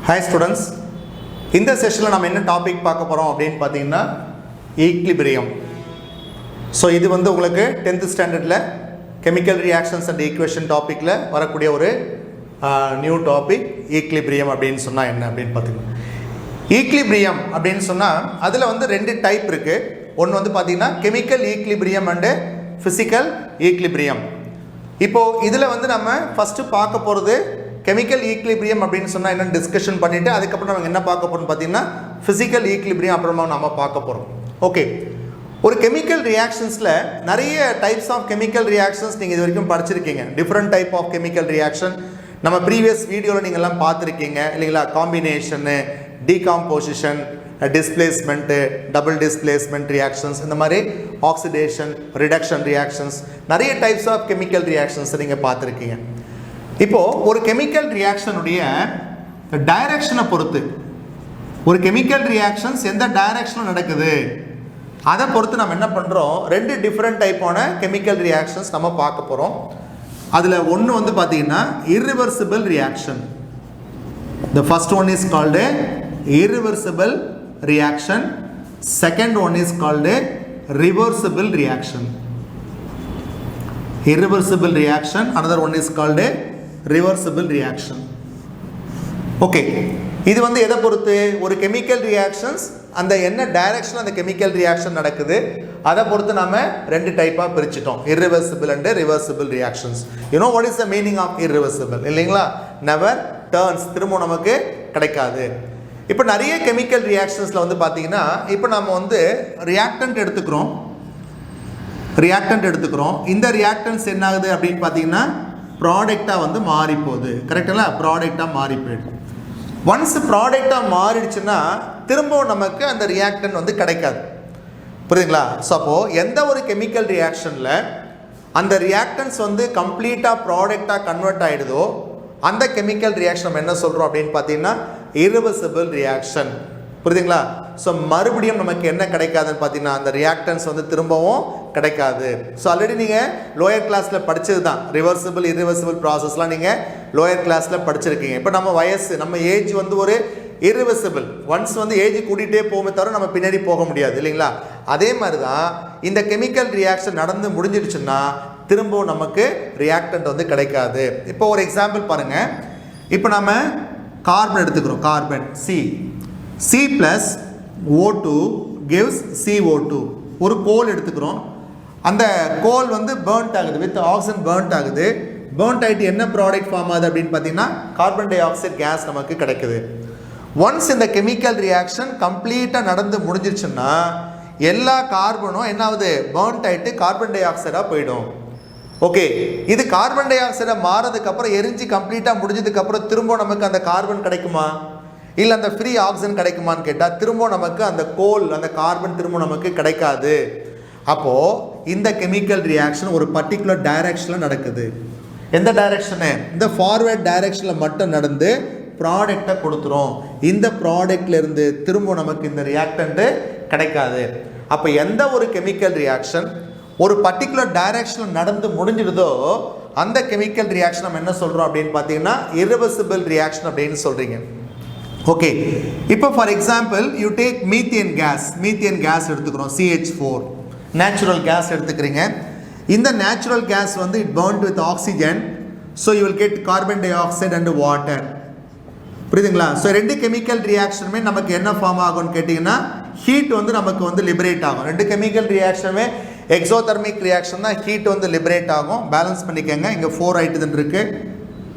Hi students, இந்த செஷனில் நம்ம என்ன டாபிக் பார்க்க போகிறோம் அப்படின்னு பார்த்தீங்கன்னா ஈக்லிபிரியம். ஸோ இது வந்து உங்களுக்கு 10th ஸ்டாண்டர்டில் கெமிக்கல் ரியாக்ஷன்ஸ் அண்ட் ஈக்குவேஷன் டாப்பிக்கில் வரக்கூடிய ஒரு நியூ டாபிக் ஈக்லிபிரியம் அப்படின்னு சொன்னால் என்ன அப்படின்னு பார்த்தீங்கன்னா ஈக்லிபிரியம் அப்படின்னு சொன்னால் அதில் வந்து ரெண்டு டைப் இருக்குது. ஒன்று வந்து பார்த்தீங்கன்னா chemical equilibrium and physical equilibrium. இப்போது இதில் வந்து நம்ம ஃபஸ்ட்டு பார்க்க போகிறது கெமிக்கல் ஈக்லிபிரியம் அப்படின்னு சொன்னால் என்னென்னு டிஸ்கஷன் பண்ணிவிட்டு அதுக்கப்புறம் நம்ம என்ன பார்க்க போகிறோம்னு பார்த்தீங்கன்னா ஃபிசிக்கல் ஈக்லிபிரியம் அப்புறமா நம்ம பார்க்க போகிறோம். ஓகே, ஒரு கெமிக்கல் ரியாக்ஷன்ஸில் நிறைய டைப்ஸ் ஆஃப் கெமிக்கல் ரியாக்ஷன்ஸ் நீங்கள் இது வரைக்கும் படிச்சிருக்கீங்க. Different type of chemical reaction நம்ம ப்ரீவியஸ் வீடியோவில் நீங்கள் எல்லாம் பார்த்துருக்கீங்க இல்லைங்களா? Combination, decomposition, displacement, double displacement reactions, இந்த மாதிரி ஆக்சிடேஷன், ரிடக்ஷன் ரியாக்ஷன்ஸ், நிறைய டைப்ஸ் ஆஃப் கெமிக்கல் ரியாக்ஷன்ஸை நீங்கள் பார்த்துருக்கீங்க. இப்போது ஒரு கெமிக்கல் ரியாக்ஷனுடைய டைரக்ஷனை பொறுத்து ஒரு கெமிக்கல் ரியாக்ஷன்ஸ் எந்த டைரக்ஷனில் நடக்குது அதை பொறுத்து நம்ம என்ன பண்ணுறோம், ரெண்டு டிஃப்ரெண்ட் டைப்பான கெமிக்கல் ரியாக்ஷன்ஸ் நம்ம பார்க்க போகிறோம். அதில் ஒன்று வந்து பார்த்தீங்கன்னா irreversible reaction. The first one is called a irreversible reaction. Second one is called a reversible reaction. Irreversible reaction. Another one is called a reversible reaction. Okay, இது வந்து எதை பொறுத்து ஒரு கெமிக்கல் ரியாக்ஷன்ஸ் அந்த என்ன டைரக்ஷன் அந்த கெமிக்கல் ரியாக்ஷன் நடக்குது அதை பொறுத்து நம்ம ரெண்டு டைப்பாக பிரிச்சுட்டோம், irreversible and reversible reactions. You know what is the meaning of irreversible இல்லைங்களா? never turns, திரும்ப நமக்கு கிடைக்காது. இப்போ நிறைய கெமிக்கல் ரியாக்ஷன்ஸில் வந்து பார்த்தீங்கன்னா இப்போ நம்ம வந்து ரியாக்டன்ட் எடுத்துக்கிறோம். இந்த ரியாக்டன்ஸ் என்ன ஆகுது அப்படின்னு பார்த்தீங்கன்னா ப்ராடக்டாக வந்து மாறி போகுது. கரெக்டுங்களா? ப்ராடக்டாக மாறி போயிடுது. ஒன்ஸ் ப்ராடக்டாக மாறிடுச்சுன்னா திரும்பவும் நமக்கு அந்த ரியாக்டன் வந்து கிடைக்காது. புரியுதுங்களா? ஸோ அப்போது எந்த ஒரு கெமிக்கல் ரியாக்ஷனில் அந்த ரியாக்டன்ஸ் வந்து கம்ப்ளீட்டாக ப்ராடக்டாக கன்வெர்ட் ஆகிடுதோ அந்த கெமிக்கல் ரியாக்ஷன் நம்ம என்ன சொல்கிறோம் அப்படின்னு பார்த்தீங்கன்னா irreversible reaction. புரியுதுங்களா? ஸோ மறுபடியும் நமக்கு என்ன கிடைக்காதுன்னு பார்த்தீங்கன்னா அந்த ரியாக்டன்ஸ் வந்து திரும்பவும் கிடைக்காது. ஸோ ஆல்ரெடி நீங்கள் லோயர் கிளாஸில் படித்தது தான் ரிவர்சிபிள் irreversible ப்ராசஸ்லாம் நீங்கள் லோயர் கிளாஸில் படிச்சிருக்கீங்க. இப்போ நம்ம வயசு நம்ம ஏஜ் வந்து ஒரு irreversible, ஒன்ஸ் வந்து ஏஜ் கூட்டிகிட்டே போகுமே தவிர நம்ம பின்னாடி போக முடியாது இல்லைங்களா? அதே மாதிரி தான் இந்த கெமிக்கல் ரியாக்ஷன் நடந்து முடிஞ்சிடுச்சுன்னா திரும்பவும் நமக்கு ரியாக்டன்ட் வந்து கிடைக்காது. இப்போ ஒரு எக்ஸாம்பிள் பாருங்கள். இப்போ நம்ம கார்பன் எடுத்துக்கிறோம். Carbon C plus O2 gives CO2. ஒரு கோல் எடுத்துக்கிறோம். அந்த கோல் வந்து பேர்ன்ட் ஆகுது, வித் ஆக்சிஜன் பேர்ன்ட் ஆகுது. பேர்ன்ட் ஆகிட்டு என்ன ப்ராடக்ட் ஃபார்ம் ஆகுது அப்படின்னு பார்த்தீங்கன்னா கார்பன் டை ஆக்சைடு கேஸ் நமக்கு கிடைக்குது. ஒன்ஸ் இந்த கெமிக்கல் ரியாக்ஷன் கம்ப்ளீட்டாக நடந்து முடிஞ்சிருச்சுன்னா எல்லா கார்பனும் என்ன ஆகுது, பேர்ன்ட் ஆகிட்டு கார்பன் டை ஆக்சைடாக போயிடும். ஓகே, இது கார்பன் டை ஆக்சைடை மாறதுக்கப்புறம் எரிஞ்சு கம்ப்ளீட்டாக முடிஞ்சதுக்கப்புறம் திரும்ப நமக்கு அந்த கார்பன் கிடைக்குமா இல்லை அந்த ஃப்ரீ ஆக்சிஜன் கிடைக்குமான்னு கேட்டால் திரும்ப நமக்கு அந்த கோல் அந்த கார்பன் திரும்ப நமக்கு கிடைக்காது. அப்போது இந்த கெமிக்கல் ரியாக்ஷன் ஒரு பர்டிகுலர் டைரக்ஷனில் நடக்குது. எந்த டைரக்ஷனு? இந்த ஃபார்வேர்ட் டைரக்ஷனில் மட்டும் நடந்து ப்ராடக்டை கொடுத்துரும். இந்த ப்ராடக்ட்லேருந்து திரும்ப நமக்கு இந்த ரியாக்டன்ட்டு கிடைக்காது. அப்போ எந்த ஒரு கெமிக்கல் ரியாக்ஷன் ஒரு பர்டிகுலர் டைரக்ஷனில் நடந்து முடிஞ்சிடுதோ அந்த கெமிக்கல் ரியாக்ஷன் நம்ம என்ன சொல்கிறோம் அப்படின்னு பார்த்தீங்கன்னா irreversible reaction அப்படின்னு சொல்கிறீங்க. ஓகே, இப்போ for example you take methane case எடுத்துக்கிறோம். CH4 நேச்சுரல் கேஸ் எடுத்துக்கிறீங்க. இந்த நேச்சுரல் கேஸ் வந்து it burnt with oxygen. So you will get carbon di oxide and water. புரியுதுங்களா? ஸோ ரெண்டு கெமிக்கல் ரியாக்ஷனுமே நமக்கு என்ன ஃபார்ம் ஆகும்னு கேட்டிங்கன்னா ஹீட் வந்து நமக்கு வந்து லிபரேட் ஆகும். ரெண்டு கெமிக்கல் ரியாக்ஷனுமே எக்ஸோதெர்மிக் ரியாக்ஷன் தான், ஹீட் வந்து லிபரேட் ஆகும். பேலன்ஸ் பண்ணிக்கோங்க. இங்கே 4 ஹைட்ரஜன் இருக்குது,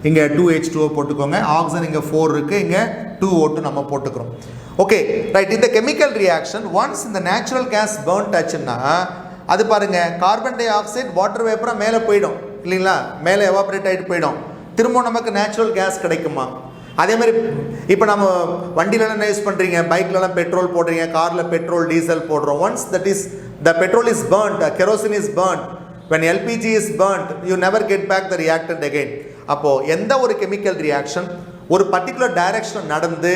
இங்கே 2H2O போட்டுக்கோங்க. ஆக்சிஜன் இங்கே 4 இருக்குது, இங்கே 2O2 நம்ம போட்டுக்கிறோம். Okay right. இந்த கெமிக்கல் ரியாக்ஷன் ஒன்ஸ் இந்த நேச்சுரல் கேஸ் பர்ன்ட் ஆச்சுன்னா அது பாருங்கள் கார்பன் டை ஆக்சைடு வாட்டர் வேப்பராக மேலே போயிடும் இல்லைங்களா? மேலே எவாபரேட் ஆகிட்டு போயிடும். திரும்ப நமக்கு நேச்சுரல் கேஸ் கிடைக்குமா? அதே மாதிரி இப்போ நம்ம வண்டியிலலாம் என்ன யூஸ் பண்ணுறீங்க, பைக்லலாம் பெட்ரோல் போடுறீங்க, காரில் பெட்ரோல் டீசல் போடுறோம். Once that is the petrol is burnt, kerosene is burnt, when LPG is burnt you never get back the reactant again. அப்போது எந்த ஒரு கெமிக்கல் ரியாக்ஷன் ஒரு பர்டிகுலர் டைரக்ஷன் நடந்து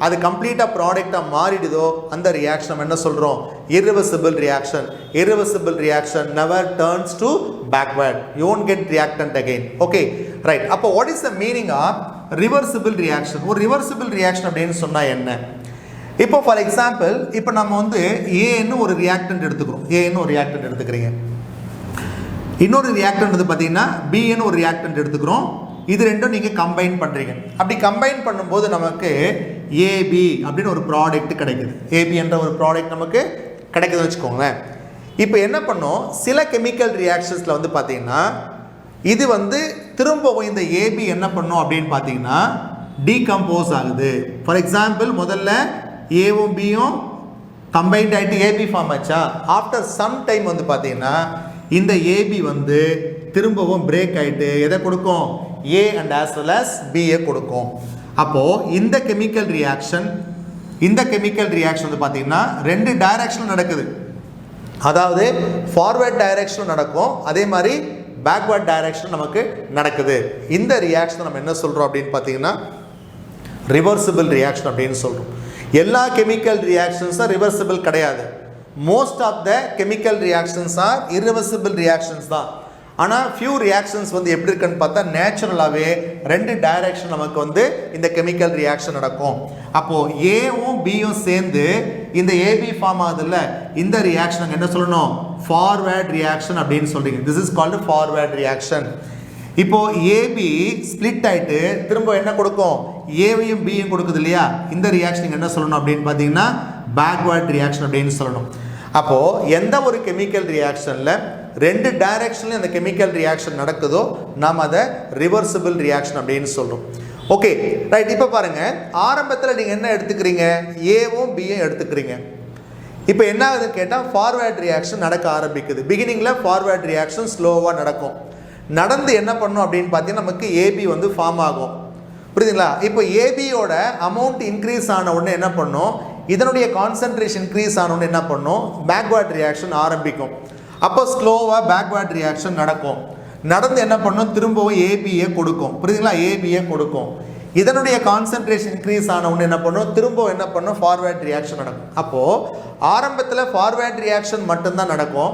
அது கம்ப்ளீட்டாக ப்ராடக்டாக மாறிடுதோ அந்த ரியாக்ஷன் நம்ம என்ன சொல்கிறோம், irreversible reaction. Irreversible reaction never turns to backward, you won't get reactant again. Okay, right. அப்போ what is the meaning of reversible reaction. ஒரு ரிவர்சிபிள் ரியாக்ஷன் அப்படின்னு சொன்னால் என்ன? இப்போ ஃபார் எக்ஸாம்பிள் இப்போ நம்ம வந்து ஏன்னு ஒரு ரியாக்டன்ட் எடுத்துக்கிறோம். ஏன்னு ஒரு ரியாக்டன்ட் எடுத்துக்கிறீங்க. இன்னொரு ரியாக்டன்ட் வந்து பார்த்தீங்கன்னா பின்னு ஒரு ரியாக்டன்ட் எடுத்துக்கிறோம். இது ரெண்டும் நீங்கள் கம்பைன் பண்ணுறீங்க. அப்படி கம்பைன் பண்ணும்போது நமக்கு ஏபி அப்படின்னு ஒரு ப்ராடக்ட் கிடைக்குது. ஏபி என்ற ஒரு ப்ராடக்ட் நமக்கு கிடைக்குதுன்னு வச்சுக்கோங்களேன். இப்போ என்ன பண்ணோம், சில கெமிக்கல் ரியாக்ஷன்ஸில் வந்து பார்த்தீங்கன்னா இது வந்து திரும்பவும் இந்த ஏபி என்ன பண்ணும் அப்படின்னு பார்த்தீங்கன்னா டீகம்போஸ் ஆகுது. ஃபார் எக்ஸாம்பிள் முதல்ல ஏவும் பியும் கம்பைன்ட் ஆகிட்டு ஏபி ஃபார்ம் ஆச்சா. ஆஃப்டர் சம் டைம் வந்து பார்த்தீங்கன்னா இந்த ஏபி வந்து திரும்பவும் பிரேக் ஆகிட்டு எதை கொடுக்கும், A and as well as பியை கொடுக்கும். அப்போது இந்த கெமிக்கல் ரியாக்ஷன் வந்து பார்த்தீங்கன்னா ரெண்டு டைரக்ஷனும் நடக்குது. அதாவது ஃபார்வர்ட் டைரக்ஷனும் நடக்கும், அதே மாதிரி பேக்வர்ட் டைரக்ஷன் நமக்கு நடக்குது. இந்த ரியாக்ஷன் நம்ம என்ன சொல்கிறோம் அப்படின்னு பார்த்தீங்கன்னா ரிவர்சிபிள் ரியாக்ஷன் அப்படின்னு சொல்கிறோம். எல்லா கெமிக்கல் ரியாக்ஷன்ஸும் ரிவர்சிபிள் கிடையாது. Most of the chemical reactions are irreversible reactions தான். ஆனால் ஃபியூ ரியாக்ஷன்ஸ் வந்து எப்படி இருக்குன்னு பார்த்தா நேச்சுரலாகவே ரெண்டு டைரக்ஷன் நமக்கு வந்து இந்த கெமிக்கல் ரியாக்ஷன் நடக்கும். அப்போது ஏவும் பியும் சேர்ந்து இந்த ஏபி ஃபார்ம் ஆகுதுல்ல, இந்த ரியாக்ஷன் என்ன சொல்லணும், ஃபார்வேர்ட் ரியாக்ஷன் அப்படின்னு சொல்றீங்க. This is called forward reaction. இப்போ ஏபி ஸ்பிளிட் ஆகிட்டு திரும்ப என்ன கொடுக்கும், ஏவையும் பியும் கொடுக்குது இல்லையா, இந்த ரியாக்ஷன் என்ன சொல்லணும் அப்படின்னு பார்த்தீங்கன்னா பேக்வேர்ட் ரியாக்ஷன் அப்படின்னு சொல்லணும். அப்போது எந்த ஒரு கெமிக்கல் ரியாக்ஷனில் ரெண்டு டைரக்ஷன்லையும் அந்த கெமிக்கல் ரியாக்ஷன் நடக்குதோ நாம் அதை ரிவர்சிபிள் ரியாக்ஷன் அப்படின்னு சொல்கிறோம். Okay right. இப்போ பாருங்கள், ஆரம்பத்தில் நீங்கள் என்ன எடுத்துக்கிறீங்க, ஏவும் பியும் எடுத்துக்கிறீங்க. இப்போ என்ன ஆகுதுன்னு கேட்டால் ஃபார்வேர்ட் ரியாக்ஷன் நடக்க ஆரம்பிக்குது. பிகினிங்கில் ஃபார்வேர்ட் ரியாக்ஷன் ஸ்லோவாக நடக்கும். நடந்து என்ன பண்ணும் அப்படின்னு பார்த்தீங்கன்னா நமக்கு ஏபி வந்து ஃபார்ம் ஆகும். புரியுதுங்களா? இப்போ ஏபியோட அமௌண்ட் இன்க்ரீஸ் ஆன உடனே என்ன பண்ணும், இதனுடைய கான்சன்ட்ரேஷன் இன்க்ரீஸ் ஆன உடனே என்ன பண்ணும், பேக்வேர்ட் ரியாக்ஷன் ஆரம்பிக்கும். அப்போ ஸ்லோவாக பேக்வேர்ட் ரியாக்ஷன் நடக்கும். நடந்து என்ன பண்ணும், திரும்பவும் ஏபியை கொடுக்கும். புரியுதுங்களா? ஏபியை கொடுக்கும். இதனுடைய கான்சன்ட்ரேஷன் இன்க்ரீஸ் ஆன உடனே என்ன பண்ணும், திரும்பவும் என்ன பண்ணும், ஃபார்வேர்ட் ரியாக்ஷன் நடக்கும். அப்போது ஆரம்பத்தில் ஃபார்வேர்ட் ரியாக்ஷன் மட்டும்தான் நடக்கும்.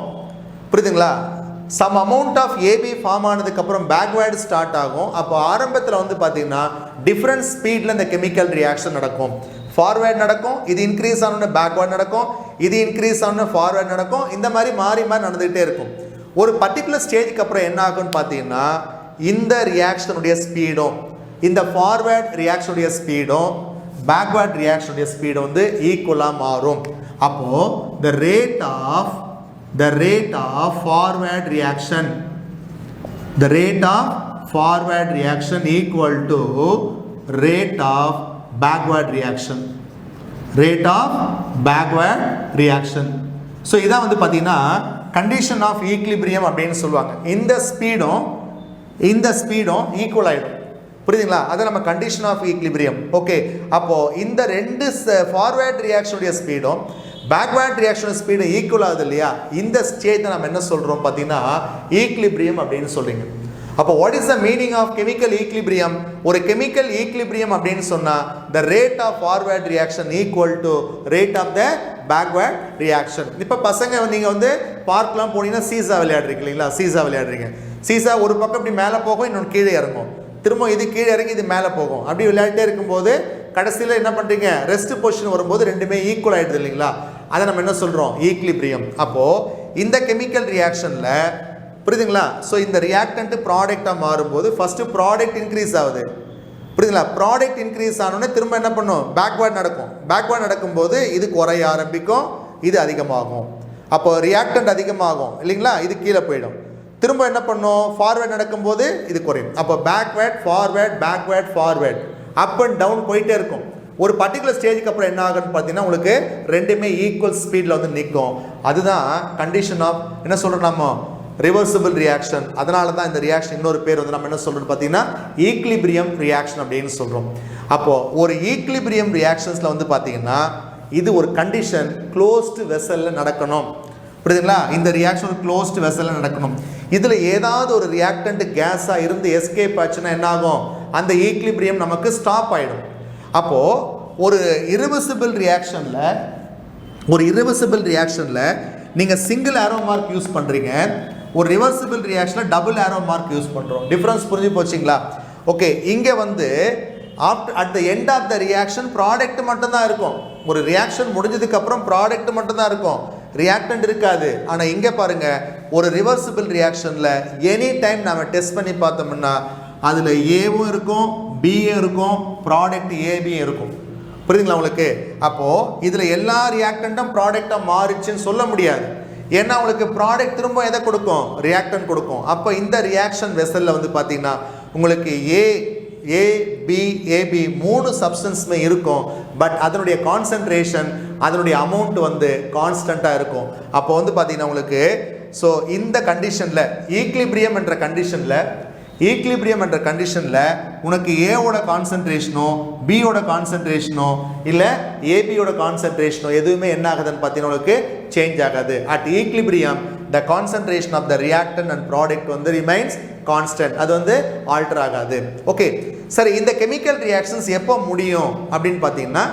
புரியுதுங்களா? Some amount of AB form ஆனதுக்கப்புறம் பேக்வேர்டு ஸ்டார்ட் ஆகும். அப்போ ஆரம்பத்தில் வந்து பார்த்தீங்கன்னா டிஃப்ரெண்ட் ஸ்பீடில் இந்த கெமிக்கல் ரியாக்ஷன் நடக்கும். ஃபார்வேர்ட் நடக்கும், இது இன்க்ரீஸ் ஆனோன்னு பேக்வேர்ட் நடக்கும், இது இன்க்ரீஸ் ஆனோன்னு ஃபார்வேர்ட் நடக்கும். இந்த மாதிரி மாறி மாறி நடந்துகிட்டே இருக்கும். ஒரு பர்டிகுலர் ஸ்டேஜுக்கு அப்புறம் என்ன ஆகும்னு பார்த்தீங்கன்னா இந்த ரியாக்ஷனுடைய ஸ்பீடும் இந்த ஃபார்வேர்ட் ரியாக்ஷனுடைய ஸ்பீடும் பேக்வேர்ட் ரியாக்ஷனுடைய ஸ்பீடும் வந்து ஈக்குவலாக மாறும். அப்போது the rate of forward reaction equal to rate of backward reaction. So இதான் வந்து பார்த்தீங்கன்னா கண்டிஷன் ஆஃப் ஈக்லிபிரியம் அப்படின்னு சொல்லுவாங்க. இந்த ஸ்பீடும் ஈக்குவல் ஆகிடும். புரியுதுங்களா? அதை நம்ம கண்டிஷன் ஆஃப் ஈக்லிபிரியம். ஓகே, அப்போது இந்த ரெண்டு ஃபார்வேர்ட் ரியாக்ஷனுடைய ஸ்பீடும் பேக்வேர்ட் ரியாக்ஷன் ஸ்பீடு ஈக்குவல் ஆகுது இல்லையா, இந்த ஸ்டேஜை நம்ம என்ன சொல்கிறோம் பார்த்தீங்கன்னா ஈக்லிபிரியம் அப்படின்னு சொல்கிறீங்க. அப்போ what is the meaning of chemical equilibrium? ஒரு கெமிக்கல் ஈக்லிபிரியம் அப்படின்னு சொன்னால் the rate of forward reaction equal to rate of the backward reaction. இப்போ பசங்க நீங்கள் வந்து பார்க்லாம் போனீங்கன்னா சீசா விளையாடுறீங்க இல்லைங்களா? சீசா ஒரு பக்கம் இப்படி மேலே போகும், இன்னொன்று கீழே இறங்கும், திரும்ப இது கீழே இறங்கி இது மேலே போகும். அப்படி விளையாடிட்டே இருக்கும்போது கடைசியில் என்ன பண்ணுறீங்க, ரெஸ்ட் பொசிஷன் வரும்போது ரெண்டுமே ஈக்குவல் ஆகிடுது இல்லைங்களா? அதை நம்ம என்ன சொல்கிறோம், ஈக்லிபிரியம். அப்போது இந்த கெமிக்கல் ரியாக்ஷனில் புரியுதுங்களா? ஸோ இந்த ரியாக்டன்ட் ப்ராடக்டாக மாறும்போது ஃபஸ்ட்டு ப்ராடக்ட் இன்க்ரீஸ் ஆகுது. புரியுதுங்களா? ப்ராடக்ட் இன்க்ரீஸ் ஆனோடனே திரும்ப என்ன பண்ணும், பேக்வேர்ட் நடக்கும். பேக்வேர்ட் நடக்கும்போது இது குறைய ஆரம்பிக்கும், இது அதிகமாகும். அப்போ ரியாக்டன்ட் அதிகமாகும் இல்லைங்களா, இது கீழே போயிடும். திரும்ப என்ன பண்ணும், ஃபார்வேர்ட் நடக்கும்போது இது குறையும். அப்போ backward forward up and down போயிட்டே இருக்கும். ஒரு பர்டிகுலர் ஸ்டேஜுக்கு அப்புறம் என்ன ஆகுன்னு பார்த்தீங்கன்னா உங்களுக்கு ரெண்டுமே ஈக்குவல் ஸ்பீடில் வந்து நிற்கும். அதுதான் கண்டிஷன் ஆஃப் என்ன சொல்கிறோம் நம்ம ரிவர்சிபிள் ரியாக்ஷன். அதனால தான் இந்த ரியாக்ஷன் இன்னொரு பேர் வந்து நம்ம என்ன சொல்கிறோம் பார்த்தீங்கன்னா ஈக்லிபிரியம் ரியாக்ஷன் அப்படின்னு சொல்கிறோம். அப்போது ஒரு ஈக்லிபிரியம் ரியாக்ஷன்ஸில் வந்து பார்த்தீங்கன்னா இது ஒரு கண்டிஷன் க்ளோஸ்டு வெசலில் நடக்கணும். புரியுதுங்களா? இந்த ரியாக்ஷன் ஒரு க்ளோஸ்டு வெசலில் நடக்கணும். இதில் ஏதாவது ஒரு ரியாக்டன்ட் கேஸாக இருந்து எஸ்கேப் ஆச்சுன்னா என்ன ஆகும், அந்த ஈக்லிபிரியம் நமக்கு ஸ்டாப் ஆகிடும். அப்போது ஒரு இரிவர்சிபிள் ரியாக்ஷனில் நீங்கள் சிங்கிள் ஆரோ மார்க் யூஸ் பண்ணுறீங்க, ஒரு ரிவர்சிபிள் ரியாக்ஷனில் டபுள் ஆரோ மார்க் யூஸ் பண்ணுறோம். டிஃப்ரென்ஸ் புரிஞ்சு போச்சிங்களா? ஓகே, இங்கே வந்து at the end of the reaction product மட்டும்தான் இருக்கும். ஒரு ரியாக்ஷன் முடிஞ்சதுக்கு அப்புறம் ப்ராடக்ட் மட்டும்தான் இருக்கும், ரியாக்டன்ட் இருக்காது. ஆனால் இங்கே பாருங்க, ஒரு ரிவர்சிபிள் ரியாக்ஷனில் எனி டைம் நம்ம டெஸ்ட் பண்ணி பார்த்தோம்னா அதில் ஏவும் இருக்கும், பியும் இருக்கும், ப்ராடக்ட் ஏபியும் இருக்கும். புரியுதுங்களா உங்களுக்கு? அப்போது இதில் எல்லா ரியாக்டண்ட்டும் ப்ராடக்டாக மாறிச்சுன்னு சொல்ல முடியாது. ஏன்னா உங்களுக்கு ப்ராடக்ட் திரும்ப எதை கொடுக்கும்? ரியாக்டன் கொடுக்கும். அப்போ இந்த ரியாக்ஷன் வெசலில் வந்து பார்த்தீங்கன்னா உங்களுக்கு ஏபி 3 சப்ஸ்டன்ஸுமே இருக்கும். பட் அதனுடைய கான்சன்ட்ரேஷன், அதனுடைய அமௌண்ட் வந்து கான்ஸ்டண்ட்டாக இருக்கும். அப்போ வந்து பார்த்தீங்கன்னா உங்களுக்கு ஸோ இந்த கண்டிஷனில் ஈக்லிபிரியம் என்ற கண்டிஷனில் உனக்கு ஏவோட கான்சன்ட்ரேஷனோ பியோட கான்சன்ட்ரேஷனோ இல்லை ஏபியோட கான்சன்ட்ரேஷனோ எதுவுமே என்ன ஆகுதுன்னு பார்த்தீங்கன்னா உங்களுக்கு சேஞ்ச் ஆகாது. At equilibrium the concentration of the reactant and product வந்து remains constant, அது வந்து ஆல்டர் ஆகாது. ஓகே, சரி, இந்த கெமிக்கல் ரியாக்ஷன்ஸ் எப்போ முடியும் அப்படின்னு பார்த்தீங்கன்னா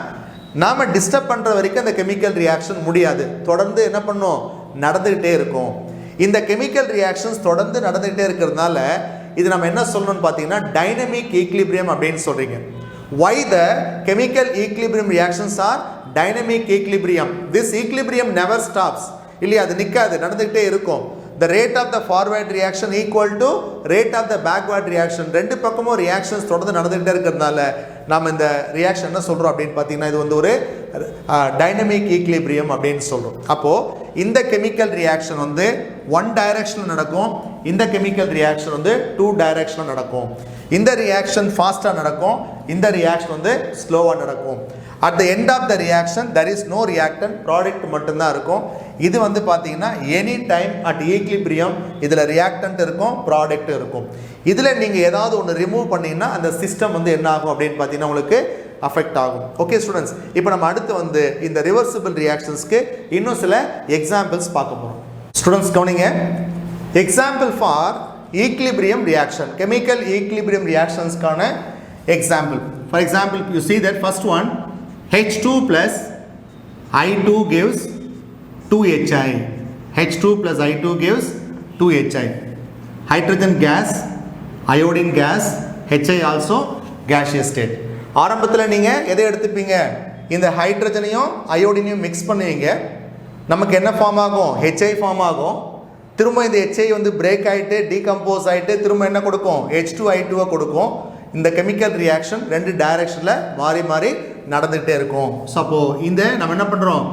நாம் டிஸ்டர்ப் பண்ணுற வரைக்கும் அந்த கெமிக்கல் ரியாக்ஷன் முடியாது, தொடர்ந்து என்ன பண்ணும்? நடந்துக்கிட்டே இருக்கும். இந்த கெமிக்கல் ரியாக்ஷன்ஸ் தொடர்ந்து நடந்துக்கிட்டே இருக்கிறதுனால இது நம்ம என்ன சொல்லணும்னு பார்த்தீங்கன்னா டைனமிக் ஈக்லிபிரியம் அப்படின்னு சொல்கிறீங்க. why the chemical equilibrium reactions are dynamic equilibrium? This equilibrium never stops. இல்லையா? அது நிற்காது, நடந்துக்கிட்டே இருக்கும். the rate of the forward reaction equal to rate of the backward reaction. ரெண்டு பக்கமும் ரியாக்ஷன்ஸ் தொடர்ந்து நடந்துகிட்டே இருக்கிறதுனால நாம் இந்த ரியாக்ஷன் என்ன சொல்கிறோம் அப்படின்னு பார்த்தீங்கன்னா இது வந்து ஒரு டைனமிக் ஈக்லிபிரியம் அப்படின்னு சொல்கிறோம். அப்போது இந்த கெமிக்கல் ரியாக்ஷன் வந்து 1 டைரக்ஷனில் நடக்கும், இந்த கெமிக்கல் ரியாக்ஷன் வந்து 2 டைரக்ஷனில் நடக்கும். இந்த ரியாக்ஷன் ஃபாஸ்ட்டாக நடக்கும், இந்த ரியாக்ஷன் வந்து ஸ்லோவாக நடக்கும். at the end of the reaction there is no reactant, product மட்டும்தான் இருக்கும். இது வந்து பார்த்தீங்கன்னா எனி டைம் அட் ஈக்லிபிரியம் இதில் ரியாக்டன்ட் இருக்கும், ப்ராடக்ட் இருக்கும். இதில் நீங்கள் ஏதாவது ஒன்று ரிமூவ் பண்ணிங்கன்னா அந்த சிஸ்டம் வந்து என்ன ஆகும் அப்படின்னு பார்த்தீங்கன்னா உங்களுக்கு அஃபெக்ட் ஆகும். ஓகே ஸ்டூடெண்ட்ஸ், இப்போ நம்ம அடுத்து வந்து இந்த ரிவர்சிபிள் ரியாக்ஷன்ஸ்க்கு இன்னும் சில எக்ஸாம்பிள்ஸ் பார்க்க போகிறோம். ஸ்டூடெண்ட்ஸ் கவனிங்க, example for equilibrium reaction, chemical equilibrium ரியாக்ஷன்ஸ்க்கான example. For example you see that first one, H2 plus I2 gives 2HI. H2 plus I2 gives 2HI. Hydrogen gas, iodine gas, HI also gaseous state. ஆரம்பத்தில் நீங்கள் எதை எடுத்துப்பீங்க? இந்த ஹைட்ரஜனையும் அயோடினையும் mix பண்ணுவீங்க, நமக்கு என்ன form ஆகும்? HI form ஆகும். திரும்ப இந்த HI வந்து பிரேக் ஆகிட்டு டீகம்போஸ் ஆகிட்டு திரும்ப என்ன கொடுக்கும்? H2I2 கொடுக்கும். இந்த கெமிக்கல் ரியாக்ஷன் 2 டைரக்ஷனில் மாறி மாறி நடந்துகிட்டே இருக்கும். ஸோ அப்போது இந்த நம்ம என்ன பண்ணுறோம்?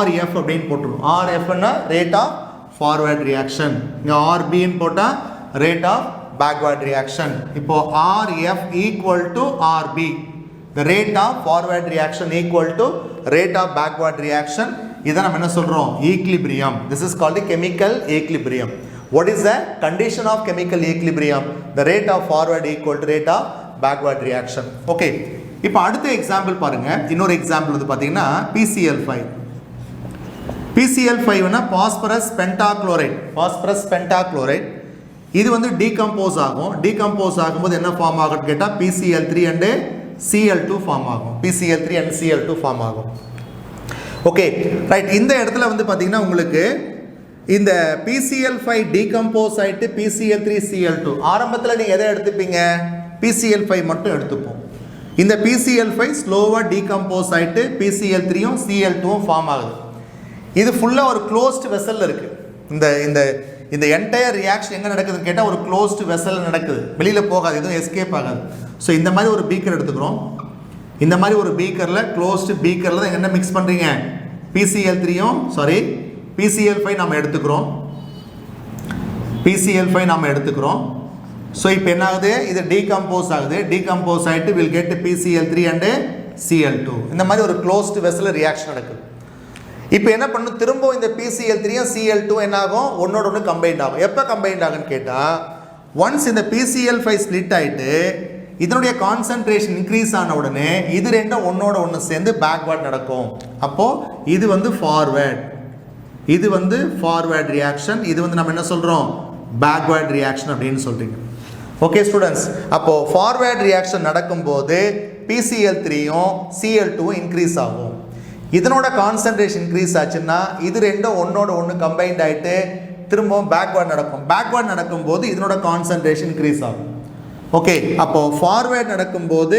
RF அப்படின்னு போட்டுருவோம். RFன்னா ரேட் ஆஃப் ஃபார்வர்ட் ரியாக்ஷன், இங்கே RBன்னு போட்டால் ரேட் ஆஃப் பேக்வர்ட் ரியாக்ஷன். இப்போது RF equal to RB, the rate of forward reaction equal to rate of backward reaction. இதை நம்ம என்ன சொல்கிறோம்? Equilibrium. This is called the chemical equilibrium. What is the condition of chemical equilibrium? The rate of forward equal to rate of backward reaction. Okay, இப்போ அடுத்த example பாருங்கள். இன்னொரு example வந்து பார்த்தீங்கன்னா PCl5. PCl5னா பாஸ்பரஸ் பென்டாக்ளோரைட். இது வந்து டீகம்போஸ் ஆகும். டீகம்போஸ் ஆகும்போது என்ன ஃபார்ம் ஆகும்னு கேட்டால் PCl3 அண்டு Cl2 ஃபார்ம் ஆகும். PCl3 அண்ட் Cl2 ஃபார்ம் ஆகும். Okay right. இந்த இடத்துல வந்து பார்த்தீங்கன்னா உங்களுக்கு இந்த PCl5 டீகம்போஸ் ஆகிட்டு PCl3 Cl2 ஆரம்பத்தில் நீங்கள் எதை எடுத்துப்பீங்க? PCl5 மட்டும் எடுத்துப்போம். இந்த PCl5 ஸ்லோவாக டீகம்போஸ் ஆகிட்டு PCl3யும் Cl2வும் ஃபார்ம் ஆகுது. இது ஃபுல்லாக ஒரு க்ளோஸ்டு வெசலில் இருக்குது. இந்த என்டையர் ரியாக்ஷன் எங்கே நடக்குதுன்னு கேட்டால் ஒரு க்ளோஸ்டு வெசல் நடக்குது, வெளியில் போகாது, எதுவும் எஸ்கேப் ஆகாது. ஸோ இந்த மாதிரி ஒரு பீக்கர் எடுத்துக்கிறோம். இந்த மாதிரி ஒரு பீக்கரில் க்ளோஸ்டு பீக்கரில் தான் என்ன மிக்ஸ் பண்ணுறீங்க? PCl5 நம்ம எடுத்துக்கிறோம். ஸோ இப்போ என்ன ஆகுது? இது டீகம்போஸ் ஆகுது. டீகம்போஸ் ஆகிட்டு will get PCl3 and Cl2. இந்த மாதிரி ஒரு க்ளோஸ்டு வெசலில் ரியாக்ஷன் நடக்குது. இப்போ என்ன பண்ணும்? திரும்ப இந்த PCl3யும் Cl2 என்ன ஆகும்? ஒன்னோட ஒன்று கம்பைண்ட் ஆகும். எப்போ கம்பைண்ட் ஆகுன்னு கேட்டால் ஒன்ஸ் இந்த PCl5 ஸ்ப்ளிட் ஆகிட்டு இதனுடைய கான்சன்ட்ரேஷன் இன்க்ரீஸ் ஆன உடனே இது ரெண்டும் ஒன்னோட ஒன்று சேர்ந்து பேக்வேர்ட் நடக்கும். அப்போது இது வந்து ஃபார்வேர்ட் ரியாக்ஷன். இது வந்து நம்ம என்ன சொல்கிறோம்? பேக்வேர்ட் ரியாக்ஷன் அப்படின்னு சொல்கிறீங்க. ஓகே ஸ்டூடெண்ட்ஸ், அப்போது ஃபார்வேர்ட் ரியாக்ஷன் நடக்கும்போது PCl3யும் Cl2வும் இன்க்ரீஸ் ஆகும். இதனோட கான்சன்ட்ரேஷன் இன்க்ரீஸ் ஆச்சுன்னா இது ரெண்டும் ஒன்னோட ஒன்று கம்பைண்ட் ஆகிட்டு திரும்பவும் பேக்வேர்ட் நடக்கும். பேக்வேர்ட் நடக்கும்போது இதனோட கான்சன்ட்ரேஷன் இன்க்ரீஸ் ஆகும். ஓகே, அப்போது ஃபார்வேர்ட் நடக்கும்போது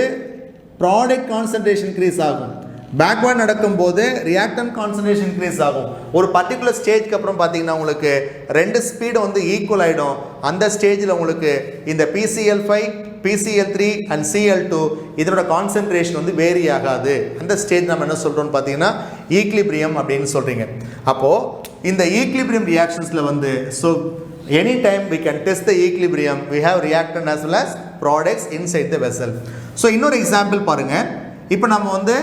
ப்ராடக்ட் கான்சன்ட்ரேஷன் இன்க்ரீஸ் ஆகும். பேக்வேர்ட் நடக்கும்போது ரியாக்டன்ட் கான்சன்ட்ரேஷன் இன்க்ரீஸ் ஆகும். ஒரு பர்டிகுலர் ஸ்டேஜ்க்கு அப்புறம் பார்த்தீங்கன்னா உங்களுக்கு ரெண்டு ஸ்பீடு வந்து ஈக்குவல் ஆகிடும். அந்த ஸ்டேஜில் உங்களுக்கு இந்த PCl5, PCl3 அண்ட் Cl2 இதனோட கான்சன்ட்ரேஷன் வந்து வேரி ஆகாது. அந்த ஸ்டேஜ் நம்ம என்ன சொல்கிறோம்னு பார்த்தீங்கன்னா ஈக்லிபிரியம் அப்படின்னு சொல்கிறீங்க. அப்போது இந்த ஈக்லிபிரியம் ரியாக்ஷன்ஸில் வந்து so any time we can test the equilibrium, we have reactant as well as products inside the vessel. So இன்னொரு எக்ஸாம்பிள் பாருங்கள். இப்போ நம்ம வந்து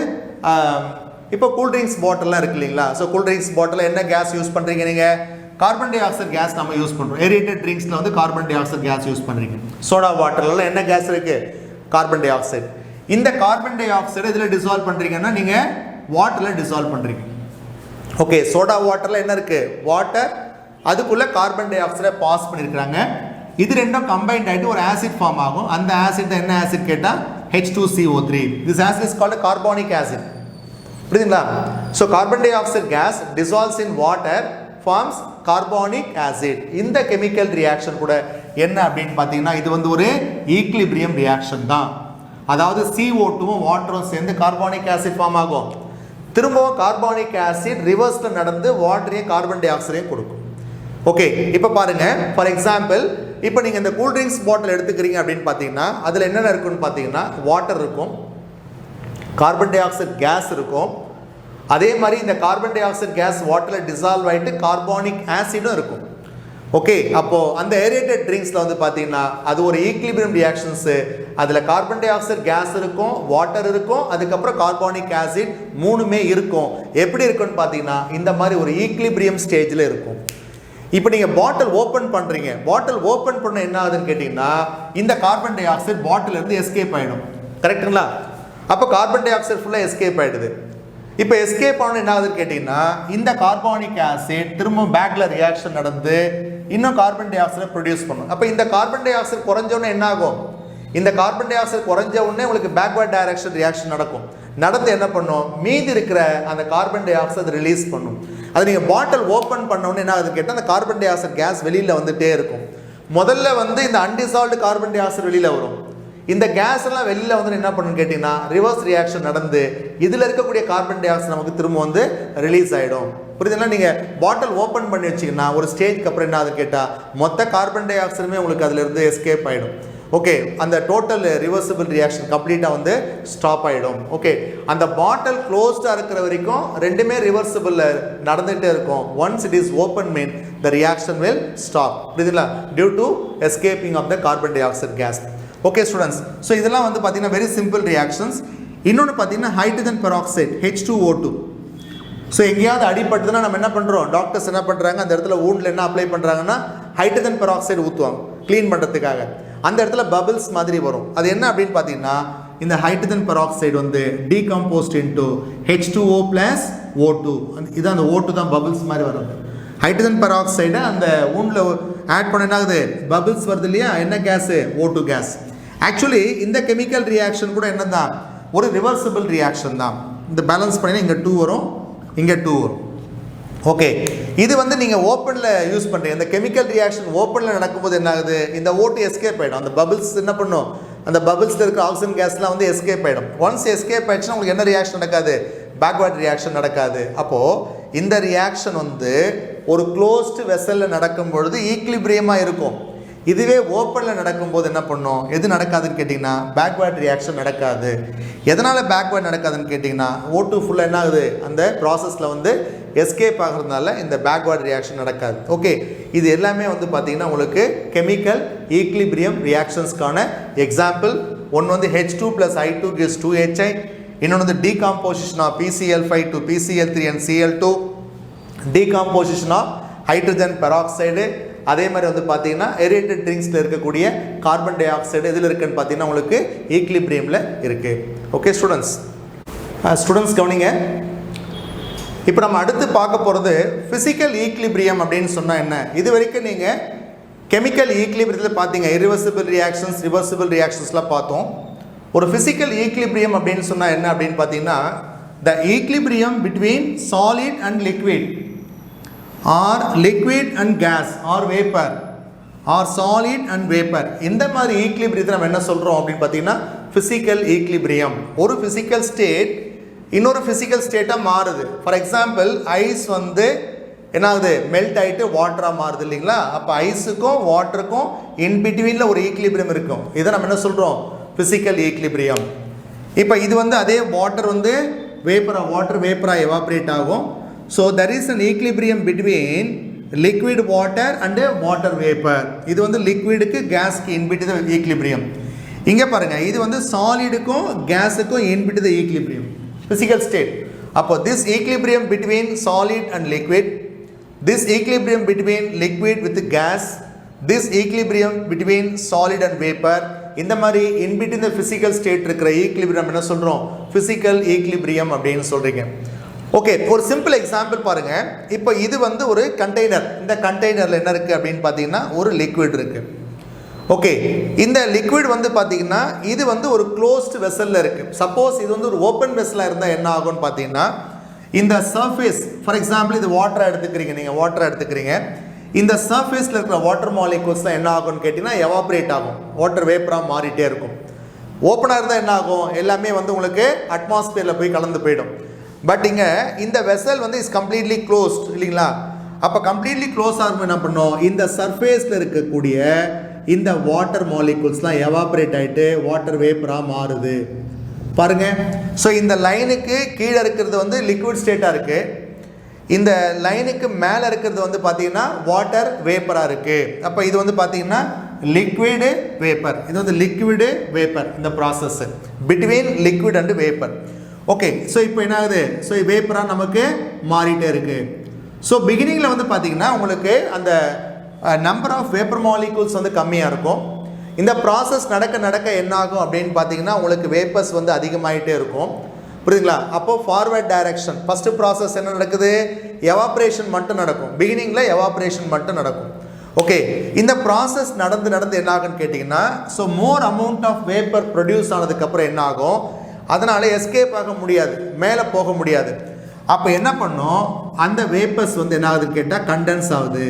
இப்போ கூல்ட்ரிங்க்ஸ் பாட்டில்லாம் இருக்கு இல்லைங்களா? ஸோ கூல்ட்ரிங்க்ஸ் பாட்டில் என்ன கேஸ் யூஸ் பண்ணுறீங்க நீங்கள்? கார்பன் டை ஆக்சைடு கேஸ் நம்ம யூஸ் பண்ணுறோம். ஏரியேட்டட் ட்ரிங்க்ஸில் வந்து carbon dioxide gas use பண்ணுறீங்க. சோடா வாட்டர்லாம் என்ன கேஸ் இருக்குது? Carbon dioxide. இந்த கார்பன் டை ஆக்சைடு இதில் டிசால்வ் பண்ணுறீங்கன்னா நீங்கள் வாட்டரில் டிசால்வ் பண்ணுறீங்க. ஓகே, சோடா வாட்டரில் என்ன இருக்குது? வாட்டர், அதுக்குள்ளே கார்பன் டை ஆக்சைடை பாஸ் பண்ணியிருக்கிறாங்க. இது ரெண்டும் கம்பைன்ட் ஆகிட்டு ஒரு ஆசிட் ஃபார்ம் ஆகும். அந்த ஆசிட் என்ன ஆசிட் கேட்டால் H2CO3. This acid is called a carbonic acid. புரியுதுங்களா? So carbon dioxide gas dissolves in water forms carbonic acid. இந்த கெமிக்கல் ரியாக்ஷன் கூட என்ன அப்படின்னு பார்த்தீங்கன்னா இது வந்து ஒரு ஈக்லிபிரியம் ரியாக்ஷன் தான். அதாவது CO2வும் வாட்டரும் சேர்ந்து கார்பானிக் ஆசிட் ஃபார்ம் ஆகும். திரும்பவும் கார்பானிக் ஆசிட் ரிவர்ஸில் நடந்து வாட்டரையும் கார்பன் டை ஆக்சைடையும் கொடுக்கும். ஓகே, இப்போ பாருங்கள். ஃபார் எக்ஸாம்பிள், இப்போ நீங்கள் இந்த கூல்ட்ரிங்க்ஸ் பாட்டில் எடுத்துக்கிறீங்க அப்படின்னு பார்த்தீங்கன்னா அதில் என்னென்ன இருக்குன்னு பார்த்தீங்கன்னா வாட்டர் இருக்கும், கார்பன் டை ஆக்சைடு கேஸ் இருக்கும். அதே மாதிரி இந்த கார்பன் டை ஆக்சைடு கேஸ் வாட்டரில் டிசால்வ் ஆகிட்டு கார்பானிக் ஆசிடும் இருக்கும். ஓகே, அப்போது அந்த ஏரியேட்டட் ட்ரிங்க்ஸில் வந்து பார்த்தீங்கன்னா அது ஒரு ஈக்லிபிரியம் ரியாக்ஷன்ஸு. அதில் கார்பன் டை ஆக்சைடு கேஸ் இருக்கும், வாட்டர் இருக்கும், அதுக்கப்புறம் கார்பானிக் ஆசிட் மூணுமே இருக்கும். எப்படி இருக்குன்னு பார்த்தீங்கன்னா இந்த மாதிரி ஒரு ஈக்லிபிரியம் ஸ்டேஜில் இருக்கும். இப்போ நீங்கள் பாட்டில் ஓப்பன் பண்ணுறீங்க. பாட்டில் ஓப்பன் பண்ண என்ன ஆகுதுன்னு கேட்டிங்கன்னா இந்த கார்பன் டை ஆக்சைடு பாட்டிலேருந்து எஸ்கேப் ஆகிடும். கரெக்டுங்களா? அப்போ கார்பன் டை ஆக்சைடு ஃபுல்லாக எஸ்கேப் ஆகிடுது. இப்போ எஸ்கேப் ஆகணும் என்ன ஆகுதுன்னு கேட்டிங்கன்னா இந்த கார்பானிக் ஆசிட் திரும்ப பேக்கில் ரியாக்ஷன் நடந்து இன்னும் கார்பன் டை ஆக்சைடை ப்ரொடியூஸ் பண்ணும். அப்போ இந்த கார்பன் டை ஆக்சைடு குறைஞ்சோடனே என்ன ஆகும்? இந்த கார்பன் டை ஆக்சைடு குறைஞ்ச உடனே உங்களுக்கு பேக்வர்ட் டைரக்ஷன் ரியாக்ஷன் நடக்கும். நடந்து என்ன பண்ணும்? மீதி இருக்கிற அந்த கார்பன் டை ஆக்சைடு ரிலீஸ் பண்ணும். அது நீங்கள் பாட்டில் ஓப்பன் பண்ணோன்னு என்ன ஆகுதுன்னு கேட்டால் அந்த கார்பன் டை ஆக்சைடு கேஸ் வெளியில் வந்துகிட்டே இருக்கும். முதல்ல வந்து இந்த அன்டிசால்வ்டு கார்பன் டை ஆக்சைடு வெளியில் வரும். இந்த கேஸ் எல்லாம் வெளியில் வந்து என்ன பண்ணுன்னு கேட்டிங்கன்னா ரிவர்ஸ் ரியாக்ஷன் நடந்து இதில் இருக்கக்கூடிய கார்பன் டை ஆக்சைடு நமக்கு திரும்ப வந்து ரிலீஸ் ஆகிடும். புரியுதுங்களா? நீங்கள் பாட்டில் ஓப்பன் பண்ணி வச்சிங்கன்னா ஒரு ஸ்டேஜ்க்கு அப்புறம் என்ன ஆகுதுன்னு கேட்டால் மொத்த கார்பன் டை ஆக்சைடுமே உங்களுக்கு அதிலிருந்து எஸ்கேப் ஆகிடும். ஓகே, அந்த டோட்டல் ரிவர்சிபிள் ரியாக்ஷன் கம்ப்ளீட்டாக வந்து ஸ்டாப் ஆகிடும். ஓகே, அந்த பாட்டில் க்ளோஸ்டாக இருக்கிற வரைக்கும் ரெண்டுமே ரிவர்சிபிளில் நடந்துகிட்டே இருக்கும். Once it is open mean the reaction will stop. புரியுதுங்களா? Due to escaping of the carbon dioxide gas. Okay students, so இதெல்லாம் வந்து பார்த்தீங்கன்னா வெரி சிம்பிள் ரியாக்ஷன்ஸ். இன்னொன்று பார்த்தீங்கன்னா ஹைட்ரஜன் பெராக்சைடு H2O2. ஸோ எங்கேயாவது அடிபட்டதுன்னா நம்ம என்ன பண்ணுறோம்? டாக்டர்ஸ் என்ன பண்ணுறாங்க? அந்த இடத்துல வூண்டில் என்ன அப்ளை பண்ணுறாங்கன்னா ஹைட்ரஜன் பெராக்சைடு ஊற்றுவாங்க க்ளீன் பண்ணுறதுக்காக. அந்த இடத்துல பபிள்ஸ் மாதிரி வரும். அது என்ன அப்படின்னு பார்த்தீங்கன்னா இந்த ஹைட்ரஜன் பெராக்சைடு வந்து டீகம்போஸ்ட் இன்டு H2O + O2. இது அந்த O2 தான் பபிள்ஸ் மாதிரி வரும். ஹைட்ரஜன் பெராக்சைடை அந்த வூண்டில் ஆட் பண்ண என்ன ஆகுது? பபிள்ஸ் வருது இல்லையா? என்ன கேஸு? O2 gas. ஆக்சுவலி இந்த கெமிக்கல் ரியாக்ஷன் கூட என்ன தான்? ஒரு ரிவர்சிபிள் ரியாக்ஷன் தான். இந்த பேலன்ஸ் பண்ணி இங்கே 2 வரும், இங்கே 2 வரும். ஓகே, இது வந்து நீங்கள் ஓப்பனில் யூஸ் பண்ணுறீங்க. இந்த கெமிக்கல் ரியாக்ஷன் ஓப்பனில் நடக்கும்போது என்ன ஆகுது? இந்த O2 எஸ்கேப் ஆகிடும். அந்த பபிள்ஸ் என்ன பண்ணும்? அந்த பபிள்ஸில் இருக்கிற ஆக்சிஜன் கேஸ்லாம் வந்து எஸ்கேப் ஆகிடும். ஒன்ஸ் எஸ்கேப் ஆகிடுச்சுன்னா உங்களுக்கு என்ன ரியாக்ஷன் நடக்காது? பேக்வர்ட் ரியாக்ஷன் நடக்காது. அப்போது இந்த ரியாக்ஷன் வந்து ஒரு க்ளோஸ்டு வெசலில் நடக்கும் பொழுது ஈக்லிபிரியமாக இருக்கும். இதுவே ஓப்பனில் நடக்கும்போது என்ன பண்ணும்? எது நடக்காதுன்னு கேட்டிங்கன்னா பேக்வர்ட் ரியாக்ஷன் நடக்காது. எதனால் பேக்வர்ட் நடக்காதுன்னு கேட்டிங்கன்னா O2 ஃபுல்லாக என்ன ஆகுது? அந்த ப்ராசஸில் வந்து எஸ்கேப் ஆகிறதுனால இந்த பேக்வர்ட் ரியாக்ஷன் நடக்காது. ஓகே, இது எல்லாமே வந்து பார்த்திங்கன்னா உங்களுக்கு கெமிக்கல் ஈக்லிபிரியம் ரியாக்ஷன்ஸ்க்கான எக்ஸாம்பிள். ஒன்று வந்து H2 + I2 gives 2HI. இன்னொன்று வந்து decomposition of PCl5 to PCl3 and Cl2, decomposition of hydrogen peroxide. அதே மாதிரி வந்து பார்த்தீங்கன்னா ஏரியேட்டட் ட்ரிங்க்ஸில் இருக்கக்கூடிய கார்பன் டை ஆக்சைடு எதில் இருக்குன்னு பார்த்தீங்கன்னா உங்களுக்கு ஈக்லிபிரியமில் இருக்குது. ஓகே ஸ்டூடெண்ட்ஸ் கவனிங்க. இப்போ நம்ம அடுத்து பார்க்க போகிறது ஃபிசிக்கல் ஈக்லிபிரியம் அப்படின்னு சொன்னால் என்ன? இது வரைக்கும் நீங்கள் கெமிக்கல் ஈக்லிபிரியத்தில் பார்த்தீங்க, இரிவர்சிபிள் ரியாக்ஷன்ஸ், ரிவர்சிபிள் ரியாக்ஷன்ஸ்லாம் பார்த்தோம். ஒரு ஃபிசிக்கல் ஈக்லிபிரியம் அப்படின்னு சொன்னால் என்ன அப்படின்னு பார்த்தீங்கன்னா the equilibrium between solid and liquid or liquid and gas or vapour or solid and vapour. இந்த மாதிரி ஈக்லிபிரியத்தை நம்ம என்ன சொல்கிறோம் அப்படின்னு பார்த்தீங்கன்னா physical equilibrium. ஒரு physical state இன்னொரு physical state-ஆ மாறுது. For example, ice வந்து என்ன ஆகுது, மெல்ட் ஆகிட்டு வாட்டராக மாறுது இல்லைங்களா? அப்போ ஐஸுக்கும் வாட்டருக்கும் இன் பிட்வீனில் ஒரு ஈக்லிபிரியம் இருக்கும். இதை நம்ம என்ன சொல்கிறோம், ஃபிசிக்கல் ஈக்லிபிரியம். இப்போ இது வந்து அதே வாட்டர் வந்து வாட்டர் வேப்பராக எவாப்ரேட் ஆகும். So there is an equilibrium between liquid water and water vapor. இது வந்து லிக்விடுக்கு கேஸ்க்கு இன்பிட்டு த ஈக்லிபிரியம். இங்கே பாருங்கள், இது வந்து சாலிடுக்கும் கேஸுக்கும் இன்பிட்டு த ஈக்லிபிரியம் ஃபிசிக்கல் ஸ்டேட். அப்போ this equilibrium between solid and liquid, this equilibrium between liquid with gas, this equilibrium between solid and vapor, இந்த மாதிரி in between the physical state இருக்கிற ஈக்லிபிரியம் என்ன சொல்கிறோம், physical equilibrium அப்படின்னு சொல்கிறீங்க. ஓகே, ஒரு சிம்பிள் எக்ஸாம்பிள் பாருங்கள். இப்போ இது வந்து ஒரு கண்டெய்னர். இந்த கண்டெய்னரில் என்ன இருக்குது அப்படின்னு பார்த்தீங்கன்னா ஒரு லிக்விட் இருக்குது. ஓகே, இந்த லிக்விட் வந்து பார்த்தீங்கன்னா இது வந்து ஒரு க்ளோஸ்டு வெசலில் இருக்குது. சப்போஸ் இது வந்து ஒரு ஓப்பன் வெசலாக இருந்தால் என்ன ஆகும்னு பார்த்தீங்கன்னா இந்த சர்ஃபேஸ், ஃபார் எக்ஸாம்பிள் இது வாட்டராக எடுத்துக்கிறீங்க, நீங்கள் வாட்டராக எடுத்துக்கிறீங்க, இந்த சர்ஃபேஸில் இருக்கிற வாட்டர் மாலிகூல்ஸ்லாம் என்ன ஆகும்னு கேட்டிங்கன்னா எவாப்ரேட் ஆகும், வாட்டர் வேப்பராக மாறிட்டே இருக்கும். ஓப்பனாக இருந்தால் என்ன ஆகும், எல்லாமே வந்து உங்களுக்கு அட்மாஸ்பியரில் போய் கலந்து போயிடும். பட் இங்கே இந்த வெசல் வந்து இஸ் கம்ப்ளீட்லி க்ளோஸ்ட் இல்லைங்களா? அப்போ கம்ப்ளீட்லி க்ளோஸ் ஆகும் என்ன பண்ணோம், இந்த சர்ஃபேஸில் இருக்கக்கூடிய இந்த வாட்டர் மாலிகூல்ஸ்லாம் எவாப்ரேட் ஆகிட்டு வாட்டர் வேப்பராக மாறுது பாருங்கள். ஸோ இந்த லைனுக்கு கீழே இருக்கிறது வந்து லிக்விட் ஸ்டேட்டாக இருக்குது, இந்த லைனுக்கு மேலே இருக்கிறது வந்து பார்த்தீங்கன்னா வாட்டர் வேப்பராக இருக்குது. அப்போ இது வந்து பார்த்தீங்கன்னா லிக்விடு வேப்பர், இது வந்து லிக்விடு வேப்பர், இந்த process between liquid and vapour. Okay, so இப்போ என்ன ஆகுது, ஸோ வேப்பராக நமக்கு மாறிட்டே இருக்குது. ஸோ பிகினிங்கில் வந்து பார்த்தீங்கன்னா உங்களுக்கு அந்த நம்பர் ஆஃப் வேப்பர் மாலிகூல்ஸ் வந்து கம்மியாக இருக்கும். இந்த ப்ராசஸ் நடக்க நடக்க என்ன ஆகும் அப்படின்னு பார்த்தீங்கன்னா உங்களுக்கு வேப்பர்ஸ் வந்து அதிகமாகிட்டே இருக்கும், புரியுதுங்களா? அப்போது ஃபார்வர்ட் டைரக்ஷன், ஃபஸ்ட்டு ப்ராசஸ் என்ன நடக்குது, எவாப்ரேஷன் மட்டும் நடக்கும், பிகினிங்கில் எவாப்ரேஷன் மட்டும் நடக்கும். ஓகே, இந்த ப்ராசஸ் நடந்து நடந்து என்ன ஆகுன்னு கேட்டிங்கன்னா, so more amount of vapour produce ஆனதுக்கப்புறம் என்ன ஆகும், அதனால் எஸ்கேப் ஆக முடியாது, மேலே போக முடியாது. அப்போ என்ன பண்ணோம், அந்த வேப்பர்ஸ் வந்து என்ன ஆகுதுன்னு கேட்டால் கண்டென்ஸ் ஆகுது,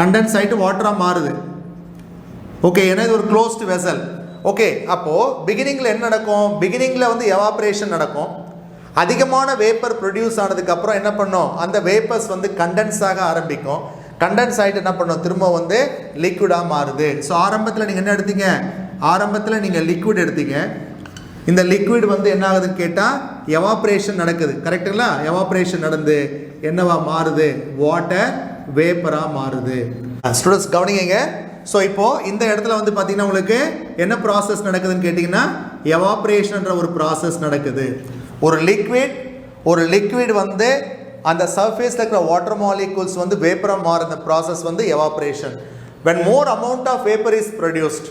கண்டென்ஸ் ஆகிட்டு வாட்டராக மாறுது. ஓகே, ஏன்னா இது ஒரு க்ளோஸ்டு வெசல். ஓகே, அப்போது பிகினிங்கில் என்ன நடக்கும், பிகினிங்கில் வந்து எவாப்ரேஷன் நடக்கும், அதிகமான வேப்பர் ப்ரொடியூஸ் ஆனதுக்கப்புறம் என்ன பண்ணோம், அந்த வேப்பர்ஸ் வந்து கண்டென்ஸ் ஆக ஆரம்பிக்கும், கண்டென்ஸ் ஆகிட்டு என்ன பண்ணோம், திரும்ப வந்து லிக்விடாக மாறுது. ஸோ ஆரம்பத்தில் நீங்கள் என்ன எடுத்தீங்க, ஆரம்பத்தில் நீங்கள் லிக்விட் எடுத்தீங்க, இந்த லிக்விட் வந்து என்ன ஆகுதுன்னு கேட்டால் எவாப்ரேஷன் நடக்குது, கரெக்டுங்களா? எவாப்ரேஷன் நடந்து என்னவா மாறுது, வாட்டர் வேப்பராக மாறுது. ஸ்டூடெண்ட்ஸ் கவனிங்க. ஸோ இப்போது இந்த இடத்துல வந்து பார்த்தீங்கன்னா உங்களுக்கு என்ன ப்ராசஸ் நடக்குதுன்னு கேட்டிங்கன்னா எவாப்ரேஷன்ன்ற ஒரு ப்ராசஸ் நடக்குது. ஒரு லிக்விட் வந்து அந்த சர்ஃபேஸில் இருக்கிற வாட்டர் மாலிகூல்ஸ் வந்து வேப்பராக மாறுற ப்ராசஸ் வந்து evaporation. when more amount of vapor is produced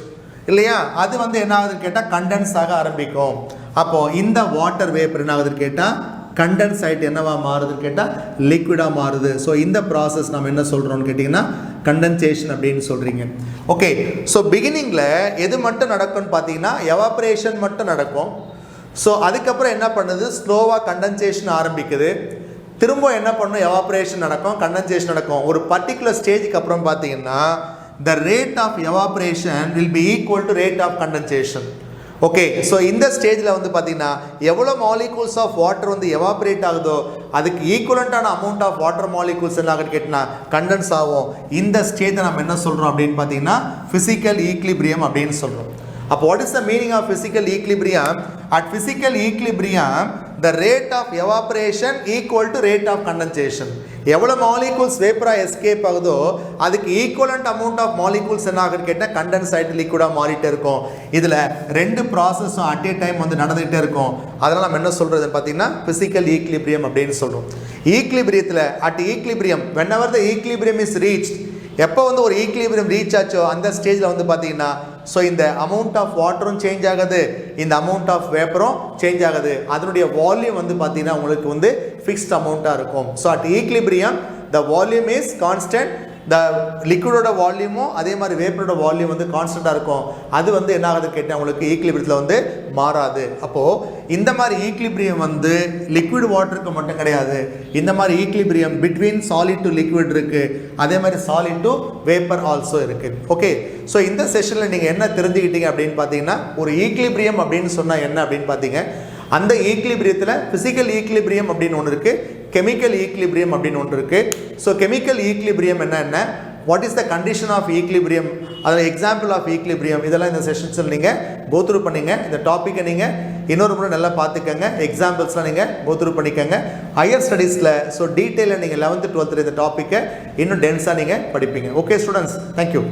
இல்லையா, அது வந்து என்ன ஆகுதுன்னு கேட்டால் கண்டென்ஸ் ஆக ஆரம்பிக்கும். அப்போது இந்த வாட்டர் வேப்பர் என்ன ஆகுதுன்னு கேட்டால் கண்டென்ஸ் ஆகிட்டு என்னவா மாறுதுன்னு கேட்டால் லிக்விடாக மாறுது. ஸோ இந்த ப்ராசஸ் நம்ம என்ன சொல்கிறோம்னு கேட்டிங்கன்னா கண்டென்சேஷன் அப்படின்னு சொல்கிறீங்க. ஓகே, ஸோ பிகினிங்கில் எது மட்டும் நடக்கும்னு பார்த்தீங்கன்னா எவாப்ரேஷன் மட்டும் நடக்கும். ஸோ அதுக்கப்புறம் என்ன பண்ணுது, ஸ்லோவாக கண்டென்சேஷன் ஆரம்பிக்குது, திரும்ப என்ன பண்ணும், எவாப்ரேஷன் நடக்கும், கண்டென்சேஷன் நடக்கும். ஒரு பர்டிகுலர் ஸ்டேஜுக்கு அப்புறம் பார்த்தீங்கன்னா the rate of evaporation will be equal to rate of condensation. Okay, so இந்த ஸ்டேஜில் வந்து பார்த்தீங்கன்னா எவ்வளோ மாலிகூல்ஸ் ஆஃப் வாட்டர் வந்து எவாப்ரேட் ஆகுதோ அதுக்கு ஈக்குவலண்ட்டான அமௌண்ட் ஆஃப் வாட்டர் மாலிகூல்ஸ் என்ன ஆகுன்னு கேட்டிங்கன்னா கண்டென்ஸ் ஆகும். இந்த ஸ்டேஜை நம்ம என்ன சொல்கிறோம் அப்படின்னு பார்த்தீங்கன்னா ஃபிசிக்கல் ஈக்லிபிரியம் அப்படின்னு சொல்கிறோம். அப்போ what is the meaning of physical equilibrium? At physical equilibrium the rate of evaporation equal to rate of condensation. எவ்வளோ மாலிகூல்ஸ் வேப்பராக எஸ்கேப் ஆகுதோ அதுக்கு ஈக்குவலண்ட் அமௌண்ட் ஆஃப் மாலிகூல்ஸ் என்ன ஆகுன்னு கேட்டால் கண்டென்ஸ் ஆகிட்டு லிக்விடாக மாறிட்டே இருக்கும். இதில் ரெண்டு ப்ராசஸும் அட் ஏ டைம் வந்து நடந்துகிட்டே இருக்கும். அதனால் நம்ம என்ன சொல்கிறதுன்னு பார்த்தீங்கன்னா ஃபிசிக்கல் ஈக்லிபிரியம் அப்படின்னு சொல்கிறோம். ஈக்லிபிரியத்தில் at equilibrium whenever the equilibrium is reached, எப்போ வந்து ஒரு ஈக்லிபிரியம் ரீச் ஆச்சோ அந்த ஸ்டேஜில் வந்து பார்த்தீங்கன்னா ஸோ இந்த அமௌண்ட் ஆஃப் வாட்டரும் சேஞ்ச் ஆகுது, இந்த அமௌண்ட் ஆஃப் வேப்பரும் சேஞ்ச் ஆகுது, அதனுடைய வால்யூம் வந்து பார்த்தீங்கன்னா உங்களுக்கு வந்து ஃபிக்ஸ்ட் அமௌண்ட்டாக இருக்கும். So at equilibrium the volume is constant, இந்த லிக்விடோட வால்யூமும் அதே மாதிரி வேப்பரோட வால்யூம் வந்து கான்ஸ்டண்ட்டாக இருக்கும். அது வந்து என்ன ஆகுதுன்னு கேட்டால் உங்களுக்கு ஈக்லிபிரியத்தில் வந்து மாறாது. அப்போது இந்த மாதிரி ஈக்லிபிரியம் வந்து லிக்விட் வாட்டருக்கு மட்டும் கிடையாது. இந்த மாதிரி equilibrium between solid to liquid இருக்குது, அதே மாதிரி சாலிட் டு வேப்பர் ஆல்சோ இருக்குது. ஓகே, ஸோ இந்த செஷனில் நீங்கள் என்ன தெரிஞ்சுக்கிட்டீங்க அப்படின்னு பார்த்தீங்கன்னா, ஒரு ஈக்லிபிரியம் அப்படின்னு சொன்னால் என்ன அப்படின்னு பார்த்தீங்க, அந்த ஈக்லிபிரியத்தில் ஃபிசிக்கல் ஈக்லிபிரியம் அப்படின்னு ஒன்று இருக்குது, கெமிக்கல் ஈக்லிபிரியம் அப்படின்னு ஒன்று இருக்குது. ஸோ கெமிக்கல் ஈக்லிபிரியம் என்ன, what is the condition of equilibrium, அதில் எக்ஸாம்பிள் ஆஃப் ஈக்லிபிரியம், இதெல்லாம் இந்த செஷன்ஸில் நீங்கள் கோத்ரூ பண்ணிங்க. இந்த டாப்பிக்கை நீங்கள் இன்னொரு முறை நல்லா பார்த்துக்கங்க, எக்ஸாம்பிள்ஸ்லாம் நீங்கள் கோத்ரூ பண்ணிக்கங்க. ஹையர் ஸ்டடீஸில் ஸோ டீட்டெயிலில் நீங்கள் 11th 12th இந்த டாப்பிக்கை இன்னும் டென்ஸாக நீங்கள் படிப்பீங்க. Okay students, thank you.